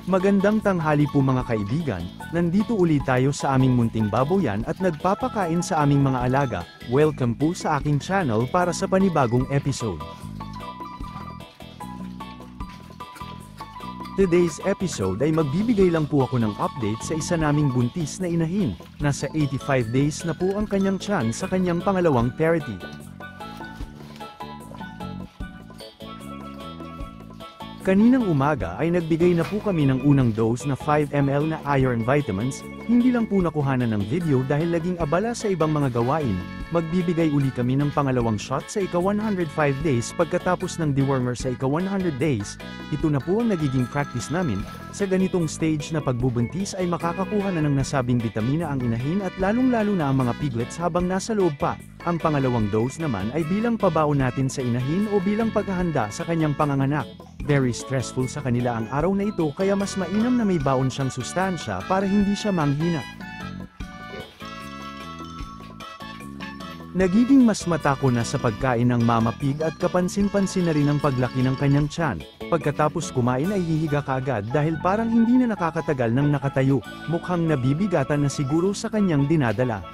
Magandang tanghali po mga kaibigan, nandito ulit tayo sa aming munting baboyan at nagpapakain sa aming mga alaga. Welcome po sa aking channel para sa panibagong episode. Today's episode ay magbibigay lang po ako ng update sa isa naming buntis na inahin. Nasa 85 days na po ang kanyang tiyan sa kanyang pangalawang parity. Kaninang umaga ay nagbigay na po kami ng unang dose na 5 ml na iron vitamins, hindi lang po nakuhanan ng video dahil naging abala sa ibang mga gawain. Magbibigay uli kami ng pangalawang shot sa ika-105 days pagkatapos ng dewormer sa ika-100 days. Ito na po ang nagiging practice namin. Sa ganitong stage na pagbubuntis ay makakakuha na ng nasabing bitamina ang inahin at lalong-lalo na ang mga piglets habang nasa loob pa. Ang pangalawang dose naman ay bilang pabaon natin sa inahin o bilang paghahanda sa kanyang panganganak. Very stressful sa kanila ang araw na ito kaya mas mainam na may baon siyang sustansya para hindi siya manghina. Nagiging mas matako na sa pagkain ng mama pig at kapansin-pansin na rin ang paglaki ng kanyang tiyan. Pagkatapos kumain ay hihiga kaagad dahil parang hindi na nakakatagal nang nakatayo, mukhang nabibigatan na siguro sa kanyang dinadala.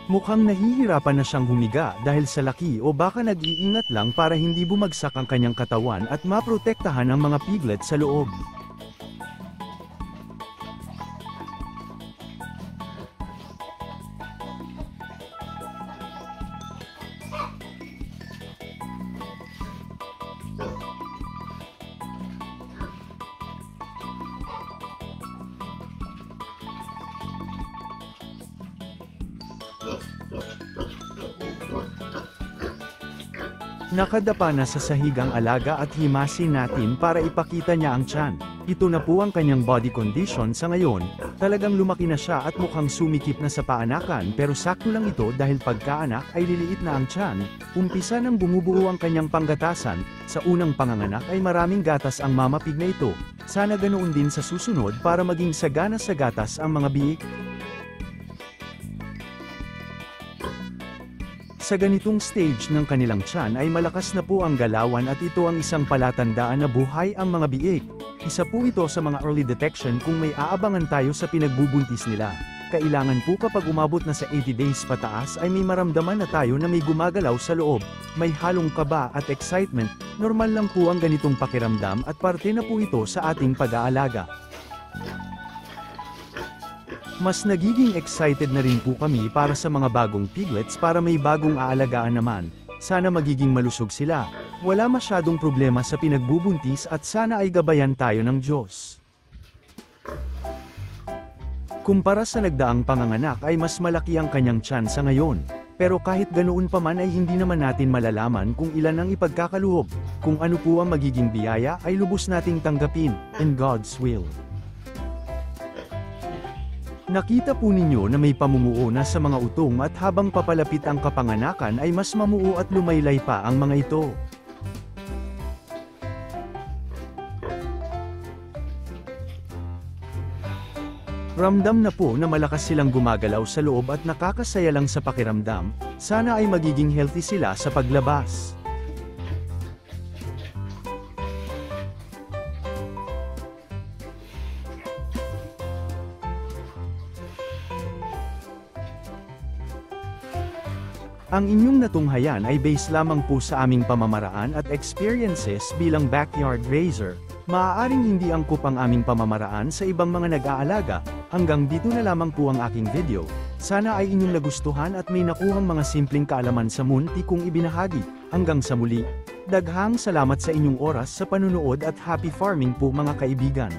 Mukhang nahihirapan na siyang humiga dahil sa laki o baka nag-iingat lang para hindi bumagsak ang kanyang katawan at maprotektahan ang mga piglet sa loob. Nakadapa na sa sahig ang alaga at himasin natin para ipakita niya ang tiyan. Ito na po ang kanyang body condition sa ngayon, talagang lumaki na siya at mukhang sumikip na sa paanakan pero sakto lang ito dahil pagkaanak ay liliit na ang tiyan. Umpisa nang bumubuo ang kanyang panggatasan, sa unang panganganak ay maraming gatas ang mama pig na ito. Sana ganoon din sa susunod para maging sagana sa gatas ang mga biik. Sa ganitong stage ng kanilang tiyan ay malakas na po ang galawan at ito ang isang palatandaan na buhay ang mga biik. Isa po ito sa mga early detection kung may aabangan tayo sa pinagbubuntis nila. Kailangan po kapag umabot na sa 80 days pataas ay may maramdaman na tayo na may gumagalaw sa loob, may halong kaba at excitement. Normal lang po ang ganitong pakiramdam at parte na po ito sa ating pag-aalaga. Mas nagiging excited na rin po kami para sa mga bagong piglets para may bagong aalagaan naman. Sana magiging malusog sila. Wala masyadong problema sa pinagbubuntis at sana ay gabayan tayo ng Diyos. Kumpara sa nagdaang panganganak ay mas malaki ang kanyang tiyan sa ngayon. Pero kahit ganoon pa man ay hindi naman natin malalaman kung ilan ang ipagkakaloob. Kung ano po ang magiging biyaya ay lubos nating tanggapin, in God's will. Nakita po ninyo na may pamumuo na sa mga utong at habang papalapit ang kapanganakan ay mas mamuo at lumaylay pa ang mga ito. Ramdam na po na malakas silang gumagalaw sa loob at nakakasaya lang sa pakiramdam, sana ay magiging healthy sila sa paglabas. Ang inyong natunghayan ay base lamang po sa aming pamamaraan at experiences bilang backyard raiser. Maaaring hindi angkop ang aming pamamaraan sa ibang mga nag-aalaga. Hanggang dito na lamang po ang aking video. Sana ay inyong nagustuhan at may nakuhang mga simpleng kaalaman sa munti kong ibinahagi. Hanggang sa muli, daghang salamat sa inyong oras sa panunood at happy farming po mga kaibigan.